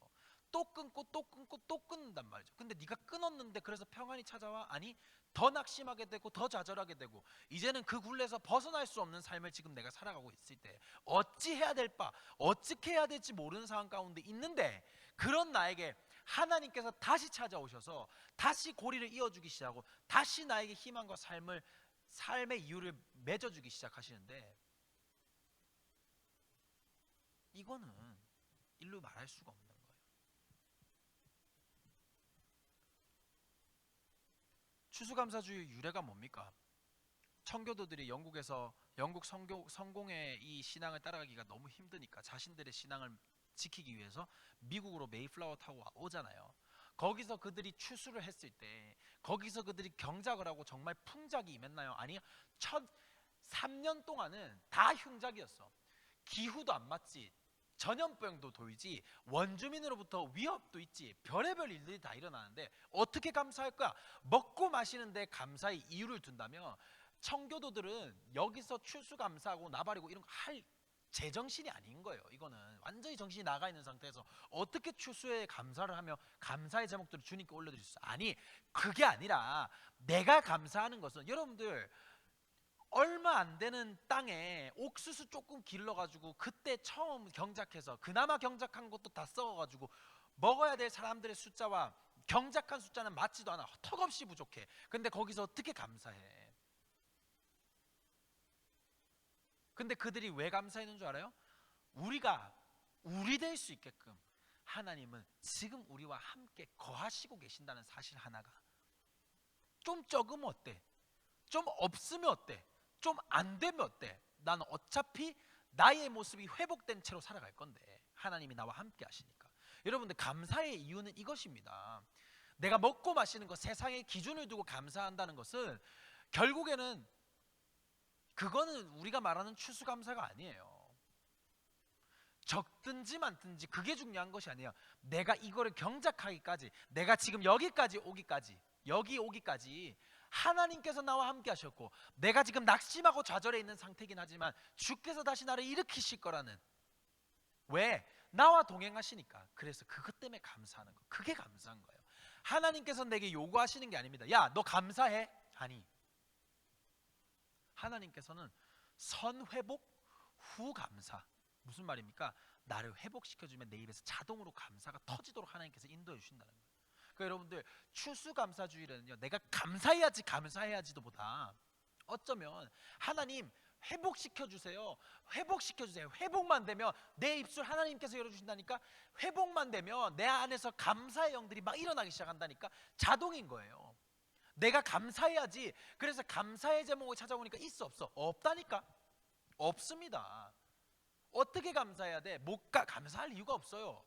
또 끊고 또 끊고 또 끊는단 말이죠. 근데 네가 끊었는데 그래서 평안이 찾아와? 아니, 더 낙심하게 되고 더 좌절하게 되고 이제는 그 굴레에서 벗어날 수 없는 삶을 지금 내가 살아가고 있을 때 어찌 해야 될 바, 어떻게 해야 될지 모르는 상황 가운데 있는데, 그런 나에게 하나님께서 다시 찾아오셔서 다시 고리를 이어주기 시작하고 다시 나에게 희망과 삶의 이유를 맺어주기 시작하시는데, 이거는 일로 말할 수가 없는 거예요. 추수감사주의 유래가 뭡니까? 청교도들이 영국에서 영국 성공의 이 신앙을 따라가기가 너무 힘드니까 자신들의 신앙을 지키기 위해서 미국으로 메이플라워 타고 오잖아요. 거기서 그들이 추수를 했을 때, 거기서 그들이 경작을 하고 정말 풍작이 임했나요? 아니, 3년 동안은 다 흉작이었어. 기후도 안 맞지, 전염병도 돌지, 원주민으로부터 위협도 있지, 별의별 일들이 다 일어나는데 어떻게 감사할 거야? 먹고 마시는데 감사의 이유를 둔다면 청교도들은 여기서 추수감사하고 나발이고 이런 거 할 제정신이 아닌 거예요. 이거는 완전히 정신이 나가 있는 상태에서 어떻게 추수에 감사를 하며 감사의 제목들을 주님께 올려드릴 수 있어요? 아니, 그게 아니라 내가 감사하는 것은, 여러분들 얼마 안 되는 땅에 옥수수 조금 길러가지고 그때 처음 경작해서 그나마 경작한 것도 다 썩어가지고 먹어야 될 사람들의 숫자와 경작한 숫자는 맞지도 않아. 턱없이 부족해. 근데 거기서 어떻게 감사해? 근데 그들이 왜 감사했는 줄 알아요? 우리가 우리 될 수 있게끔 하나님은 지금 우리와 함께 거하시고 계신다는 사실 하나가, 좀 적으면 어때? 좀 없으면 어때? 좀 안 되면 어때? 난 어차피 나의 모습이 회복된 채로 살아갈 건데 하나님이 나와 함께 하시니까. 여러분들, 감사의 이유는 이것입니다. 내가 먹고 마시는 것, 세상의 기준을 두고 감사한다는 것은 결국에는 그거는 우리가 말하는 추수감사가 아니에요. 적든지 많든지 그게 중요한 것이 아니에요. 내가 이거를 경작하기까지, 내가 지금 여기까지 오기까지, 여기 오기까지 하나님께서 나와 함께 하셨고, 내가 지금 낙심하고 좌절해 있는 상태이긴 하지만 주께서 다시 나를 일으키실 거라는, 왜? 나와 동행하시니까. 그래서 그것 때문에 감사하는 거, 그게 감사한 거예요. 하나님께서 내게 요구하시는 게 아닙니다. 야, 너 감사해? 아니, 하나님께서는 선회복 후 감사. 무슨 말입니까? 나를 회복시켜주면 내 입에서 자동으로 감사가 터지도록 하나님께서 인도해 주신다는 거예요. 그러니까 여러분들, 추수감사주의라는요, 내가 감사해야지 감사해야지도 보다 어쩌면 하나님 회복시켜주세요, 회복시켜주세요, 회복만 되면, 내 입술 하나님께서 열어주신다니까, 회복만 되면 내 안에서 감사의 영들이 막 일어나기 시작한다니까. 자동인 거예요. 내가 감사해야지. 그래서 감사의 제목을 찾아보니까 있어 없어? 없다니까. 없습니다. 어떻게 감사해야 돼? 못 감사할 이유가 없어요.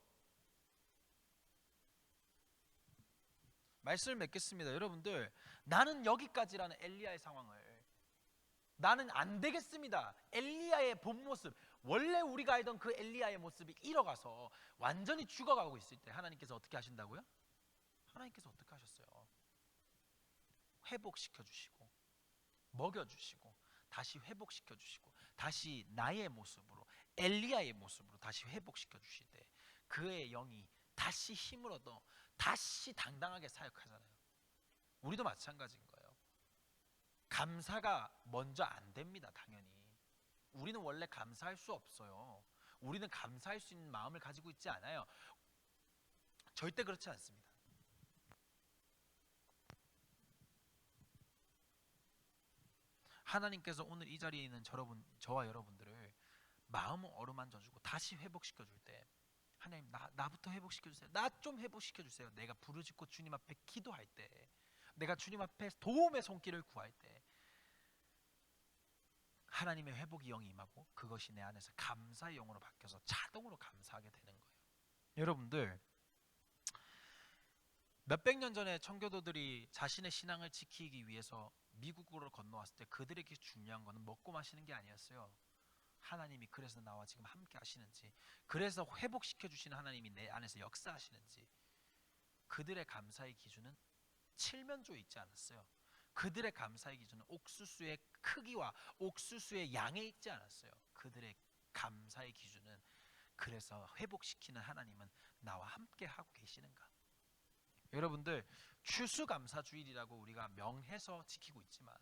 말씀을 맺겠습니다. 여러분들, 나는 여기까지라는 엘리야의 상황을, 나는 안 되겠습니다, 엘리야의 본 모습, 원래 우리가 알던 그 엘리야의 모습이 잃어가서 완전히 죽어가고 있을 때 하나님께서 어떻게 하신다고요? 하나님께서 어떻게 하셨어요? 회복시켜 주시고 먹여 주시고 다시 회복시켜 주시고 다시 나의 모습으로, 엘리야의 모습으로 다시 회복시켜 주실 때 그의 영이 다시 힘을 얻어 다시 당당하게 사역하잖아요. 우리도 마찬가지인 거예요. 감사가 먼저 안 됩니다. 당연히 우리는 원래 감사할 수 없어요. 우리는 감사할 수 있는 마음을 가지고 있지 않아요. 절대 그렇지 않습니다. 하나님께서 오늘 이 자리에 있는 저와 여러분들을 마음을 어루만져주고 다시 회복시켜줄 때, 하나님, 나부터 회복시켜주세요, 나 좀 회복시켜주세요, 내가 부르짖고 주님 앞에 기도할 때, 내가 주님 앞에 도움의 손길을 구할 때 하나님의 회복의 영이 임하고 그것이 내 안에서 감사의 영으로 바뀌어서 자동으로 감사하게 되는 거예요. 여러분들, 몇백 년 전에 청교도들이 자신의 신앙을 지키기 위해서 미국으로 건너왔을 때 그들에게 중요한 것은 먹고 마시는 게 아니었어요. 하나님이 그래서 나와 지금 함께 하시는지, 그래서 회복시켜 주시는 하나님이 내 안에서 역사하시는지, 그들의 감사의 기준은 칠면조에 있지 않았어요. 그들의 감사의 기준은 옥수수의 크기와 옥수수의 양에 있지 않았어요. 그들의 감사의 기준은, 그래서 회복시키는 하나님은 나와 함께 하고 계시는가. 여러분들, 추수감사주일이라고 우리가 명해서 지키고 있지만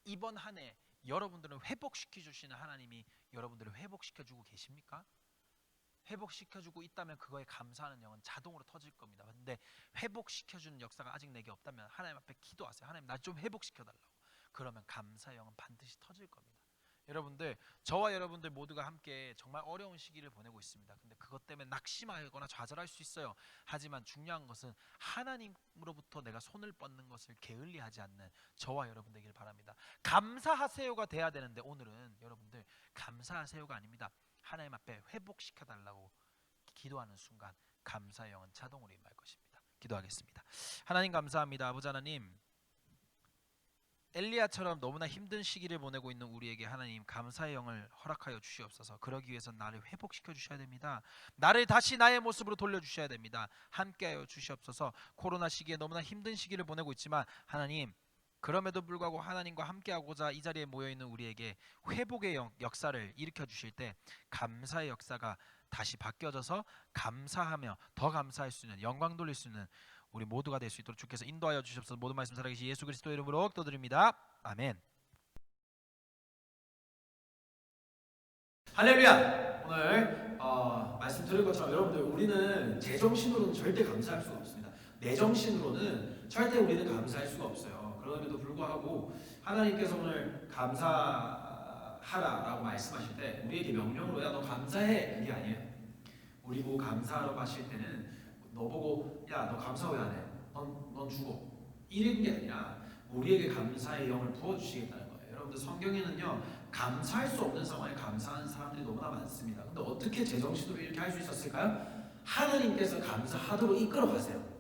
이번 한 해 여러분들은 회복시켜 주시는 하나님이 여러분들을 회복시켜 주고 계십니까? 회복시켜 주고 있다면 그거에 감사하는 영은 자동으로 터질 겁니다. 근데 회복시켜 주는 역사가 아직 내게 없다면 하나님 앞에 기도하세요. 하나님, 나 좀 회복시켜 달라고. 그러면 감사의 영은 반드시 터질 겁니다. 여러분들, 저와 여러분들 모두가 함께 정말 어려운 시기를 보내고 있습니다. 근데 그것 때문에 낙심하거나 좌절할 수 있어요. 하지만 중요한 것은 하나님으로부터 내가 손을 뻗는 것을 게을리하지 않는 저와 여러분들이길 바랍니다. 감사하세요가 돼야 되는데 오늘은 여러분들 감사하세요가 아닙니다. 하나님 앞에 회복시켜 달라고 기도하는 순간 감사의 영은 자동으로 임할 것입니다. 기도하겠습니다. 하나님, 감사합니다. 아버지 하나님, 엘리야처럼 너무나 힘든 시기를 보내고 있는 우리에게 하나님 감사의 영을 허락하여 주시옵소서. 그러기 위해서 나를 회복시켜 주셔야 됩니다. 나를 다시 나의 모습으로 돌려주셔야 됩니다. 함께하여 주시옵소서. 코로나 시기에 너무나 힘든 시기를 보내고 있지만 하나님, 그럼에도 불구하고 하나님과 함께하고자 이 자리에 모여있는 우리에게 회복의 역사를 일으켜 주실 때 감사의 역사가 다시 바뀌어져서 감사하며 더 감사할 수 있는, 영광 돌릴 수 있는 우리 모두가 될 수 있도록 주께서 인도하여 주시옵소서. 모든 말씀 살아계신 예수 그리스도 이름으로 기도드립니다. 아멘. 할렐루야! 오늘 말씀 들은 것처럼 여러분들, 우리는 제정신으로는 절대 감사할 수가 없습니다. 내 정신으로는 절대 우리는 감사할 수가 없어요. 그럼에도 불구하고 하나님께서 오늘 감사하라라고 말씀하실 때 우리에게 명령으로 야 너 감사해, 이게 아니에요. 우리 보고 감사하라고 하실 때는 너 보고 야 너 감사 왜 안 해? 넌 죽어, 이런 게 아니라 우리에게 감사의 영을 부어주시겠다는 거예요. 여러분들, 성경에는요 감사할 수 없는 상황에 감사하는 사람들이 너무나 많습니다. 근데 어떻게 제정신으로 이렇게 할 수 있었을까요? 하나님께서 감사하도록 이끌어 가세요.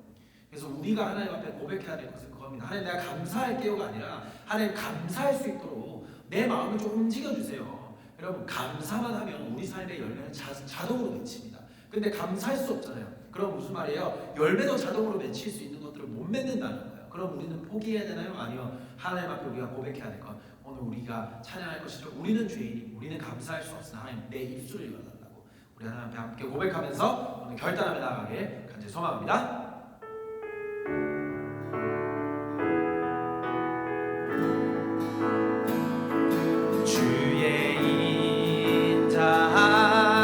그래서 우리가 하나님 앞에 고백해야 될 것은 그겁니다. 하나님, 내가 감사할게요가 아니라 하나님, 감사할 수 있도록 내 마음을 좀 움직여 주세요. 여러분, 감사만 하면 우리 삶의 열매는 자동으로 맺힙니다. 근데 감사할 수 없잖아요. 그럼 무슨 말이에요? 열매도 자동으로 맺힐 수 있는 것들을 못 맺는다는 거예요. 그럼 우리는 포기해야 되나요? 아니요. 하나님 앞에 우리가 고백해야 될 것, 오늘 우리가 찬양할 것이죠. 우리는 죄인이, 우리는 감사할 수 없으나 하나님 내 입술을 열어달라고 우리 하나님 앞에 함께 고백하면서 오늘 결단하며 나아가길 간절히 소망합니다. 주의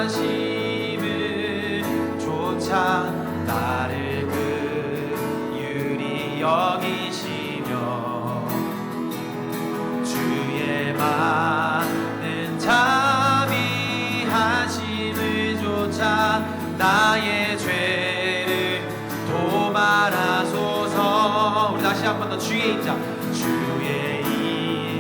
인자하심을 조차 나를 긍휼히 여기시며 주의 많은 자비하심을 조차 나의 죄를 도말하소서. 우리 다시 한 번 더 주의 인자, 주의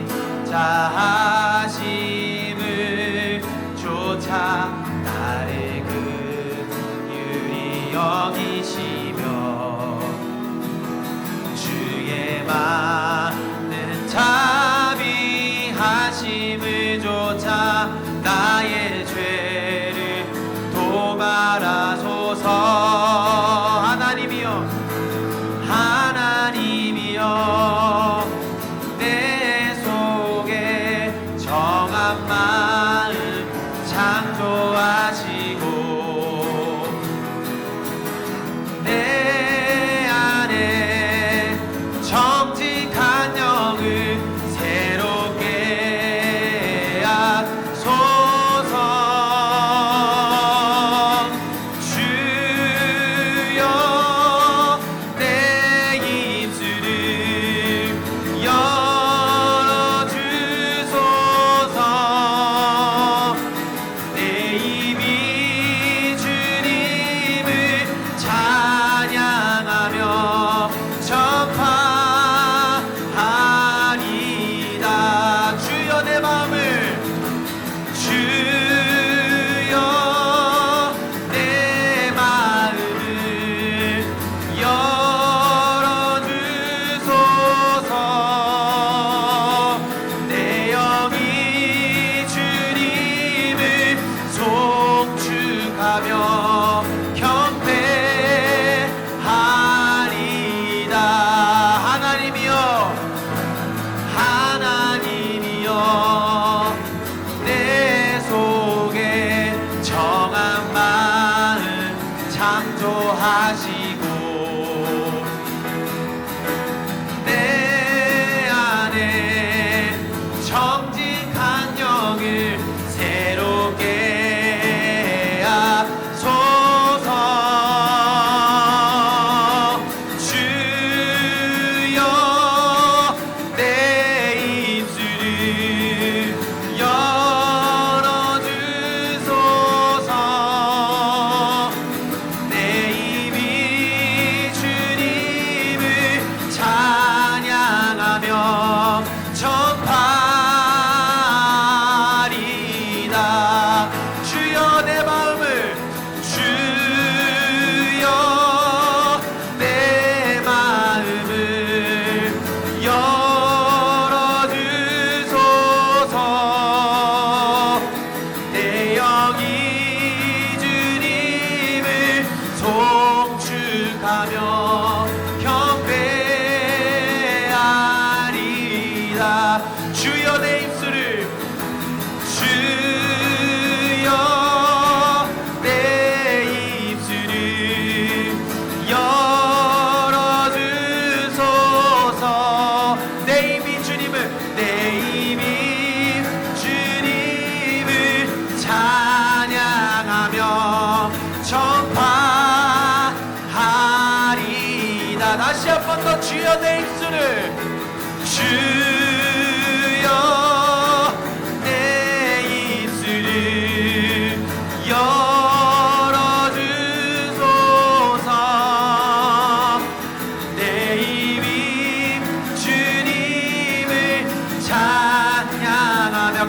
인자하심을 조차 나를 긍휼히 여기시며 주의 많은 자비하심을 조차 나의 죄를 도말하소서. 하나님이여, 하나님이여, 내 속에 정한 마음 창조하시고 내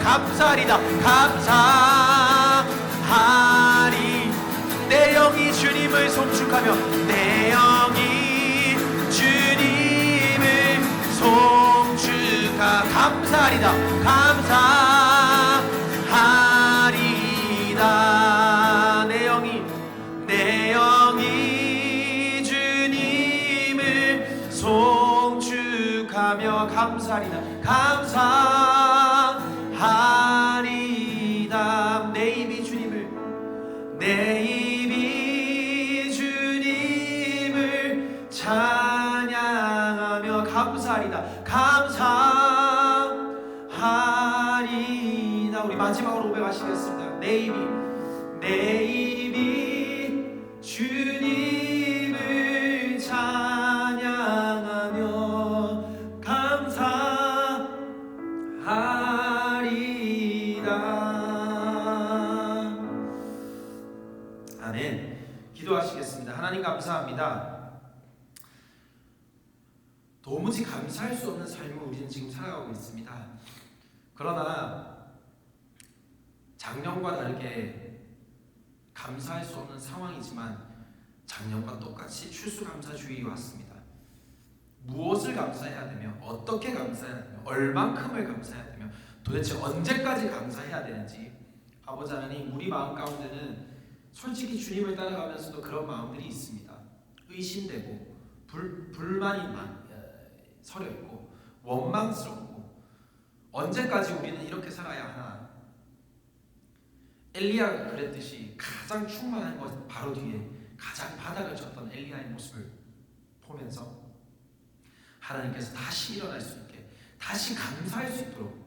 감사하리다. 감사하리. 내 영이 주님을 송축하며 내 영이 주님을 송축하. 감사하리다. 감사하리다. 내 영이 주님을 송축하며 감사하리다. 감사하리다. 내 입이 주님을 찬양하며 감사하리다. 감사하리다. 우리 마지막으로 고백하시겠습니다. 내 입이 주님을 찬양하며 감사하리다. 아멘. 기도하시겠습니다. 하나님 감사합니다. 도무지 감사할 수 없는 삶을 우리는 지금 살아가고 있습니다. 그러나 작년과 다르게 감사할 수 없는 상황이지만 작년과 똑같이 추수감사주일이 왔습니다. 무엇을 감사해야 되며 어떻게 감사해야 되며 얼만큼을 감사해야 되며 도대체 언제까지 감사해야 되는지 아버지 하나님, 우리 마음 가운데는 솔직히 주님을 따라가면서도 그런 마음들이 있습니다. 의심되고 불만이 서려있고 원망스럽고 언제까지 우리는 이렇게 살아야 하나. 엘리야가 그랬듯이 가장 충만한 것 바로 뒤에 가장 바닥을 쳤던 엘리야의 모습을 보면서 하나님께서 다시 일어날 수 있게, 다시 감사할 수 있도록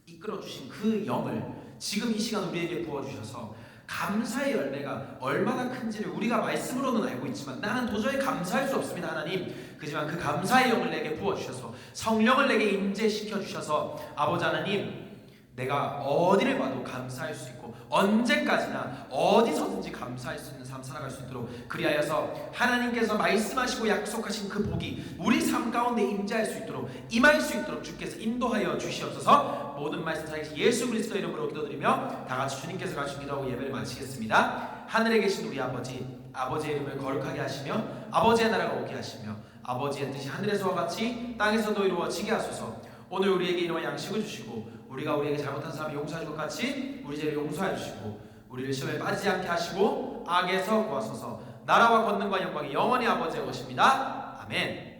이끌어주신 그 영을 지금 이 시간 우리에게 부어주셔서 감사의 열매가 얼마나 큰지를 우리가 말씀으로는 알고 있지만 나는 도저히 감사할 수 없습니다. 하나님, 그지만 그 감사의 영을 내게 부어주셔서 성령을 내게 임재시켜 주셔서 아버지 하나님, 내가 어디를 봐도 감사할 수 있고 언제까지나 어디서든지 감사할 수 있는 삶 살아갈 수 있도록, 그리하여서 하나님께서 말씀하시고 약속하신 그 복이 우리 삶 가운데 임재할 수 있도록, 임할 수 있도록 주께서 인도하여 주시옵소서. 모든 말씀 살리신 예수 그리스도 이름으로 기도드리며 다같이 주님께서 가르쳐 기도하고 예배를 마치겠습니다. 하늘에 계신 우리 아버지의 이름을 거룩하게 하시며 아버지의 나라가 오게 하시며 아버지의 뜻이 하늘에서와 같이 땅에서도 이루어지게 하소서. 오늘 우리에게 이러한 양식을 주시고 우리가 우리에게 잘못한 사람을 용서해 줄 것 같이 우리 죄를 용서해 주시고 우리를 시험에 빠지지 않게 하시고 악에서 구하소서. 나라와 권능과 영광이 영원히 아버지의 것입니다. 아멘.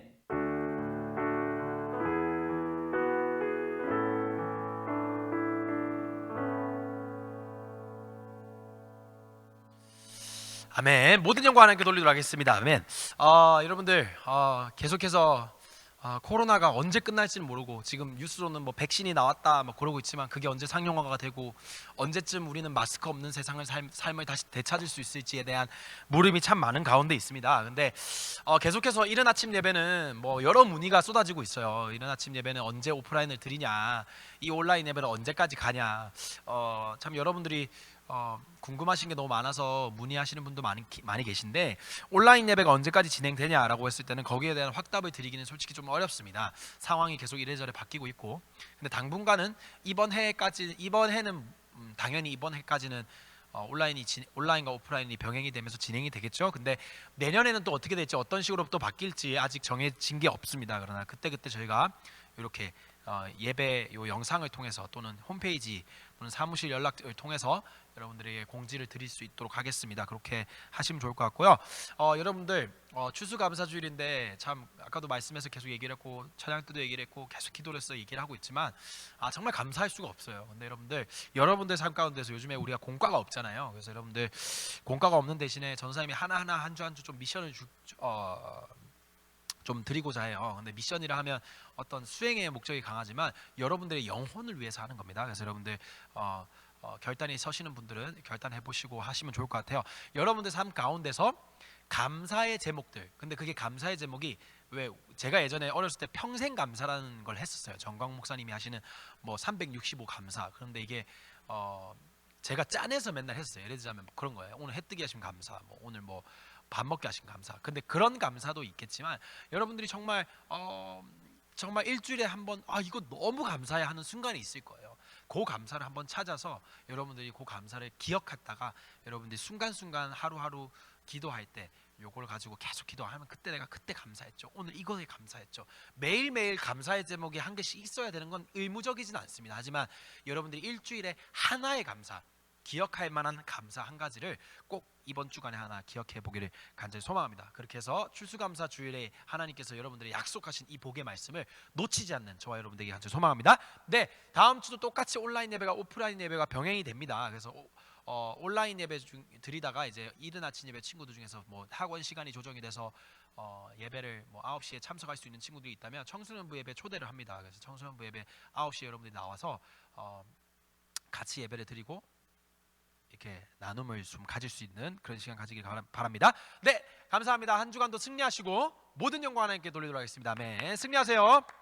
아멘. 모든 영광 하나님께 돌리도록 하겠습니다. 아멘. 여러분들 계속해서 코로나가 언제 끝날지는 모르고 지금 뉴스로는 뭐 백신이 나왔다 뭐 그러고 있지만 그게 언제 상용화가 되고 언제쯤 우리는 마스크 없는 세상을 삶을 다시 되찾을 수 있을지에 대한 물음이 참 많은 가운데 있습니다. 근데 계속해서 이른 아침 예배는 뭐 여러 문의가 쏟아지고 있어요. 이른 아침 예배는 언제 오프라인을 드리냐, 이 온라인 예배는 언제까지 가냐. 참 여러분들이 궁금하신 게 너무 많아서 문의하시는 분도 많이 계신데, 온라인 예배가 언제까지 진행되냐라고 했을 때는 거기에 대한 확답을 드리기는 솔직히 좀 어렵습니다. 상황이 계속 이래저래 바뀌고 있고. 근데 당분간은 이번 해는 당연히 이번 해까지는 온라인과 오프라인이 병행이 되면서 진행이 되겠죠. 근데 내년에는 또 어떻게 될지, 어떤 식으로 또 바뀔지 아직 정해진 게 없습니다. 그러나 그때 저희가 이렇게 예배 요 영상을 통해서 또는 홈페이지 또는 사무실 연락을 통해서 여러분들에게 공지를 드릴 수 있도록 하겠습니다. 그렇게 하시면 좋을 것 같고요. 여러분들 추수감사주일인데 참 아까도 말씀해서 계속 얘기를 했고 찬양 때도 얘기를 했고 계속 기도를 해서 얘기를 하고 있지만 정말 감사할 수가 없어요. 근데 여러분들 삶 가운데서 요즘에 우리가 공과가 없잖아요. 그래서 여러분들 공과가 없는 대신에 전사님이 하나하나 한 주 한 주 좀 미션을 좀 드리고자 해요. 근데 미션이라 하면 어떤 수행의 목적이 강하지만 여러분들의 영혼을 위해서 하는 겁니다. 그래서 여러분들 결단이 서시는 분들은 결단해 보시고 하시면 좋을 것 같아요. 여러분들 삶 가운데서 감사의 제목들, 근데 그게 감사의 제목이 왜 제가 예전에 어렸을 때 평생 감사라는 걸 했었어요. 정광 목사님이 하시는 뭐 365 감사. 그런데 이게 제가 짠해서 맨날 했어요. 예를 들자면 뭐 그런 거예요. 오늘 해 뜨기 하시면 감사, 뭐 오늘 뭐 밥 먹게 하신 감사. 근데 그런 감사도 있겠지만 여러분들이 정말 일주일에 한 번 이거 너무 감사해 하는 순간이 있을 거예요. 그 감사를 한번 찾아서 여러분들이 그 감사를 기억했다가 여러분들이 순간순간 하루하루 기도할 때 요걸 가지고 계속 기도하면 그때 내가 그때 감사했죠. 오늘 이거에 감사했죠. 매일매일 감사의 제목이 한 개씩 있어야 되는 건 의무적이진 않습니다. 하지만 여러분들이 일주일에 하나의 감사, 기억할 만한 감사 한 가지를 꼭 이번 주간에 하나 기억해 보기를 간절히 소망합니다. 그렇게 해서 추수감사 주일에 하나님께서 여러분들이 약속하신 이 복의 말씀을 놓치지 않는 저와 여러분들에게 간절히 소망합니다. 네, 다음 주도 똑같이 온라인 예배가 오프라인 예배가 병행이 됩니다. 그래서 온라인 예배 드리다가 이제 이른 아침 예배 친구들 중에서 뭐 학원 시간이 조정이 돼서 예배를 뭐 9시에 참석할 수 있는 친구들이 있다면 청소년부 예배 초대를 합니다. 그래서 청소년부 예배 9시에 여러분들이 나와서 같이 예배를 드리고 이렇게 나눔을 좀 가질 수 있는 그런 시간 가지길 바랍니다. 네, 감사합니다. 한 주간도 승리하시고 모든 영광 하나님께 돌리도록 하겠습니다. 아멘. 승리하세요.